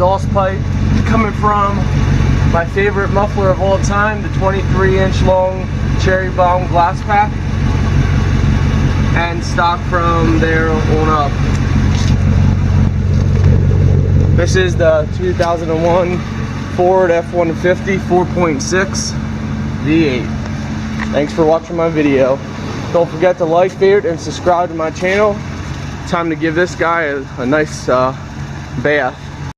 exhaust pipe coming from my favorite muffler of all time, the 23-inch long cherry bomb glass pack, and stock from there on up. This is the 2001 Ford F-150 4.6 V8. Thanks for watching my video. Don't forget to like, favorite, and subscribe to my channel. Time to give this guy a nice bath.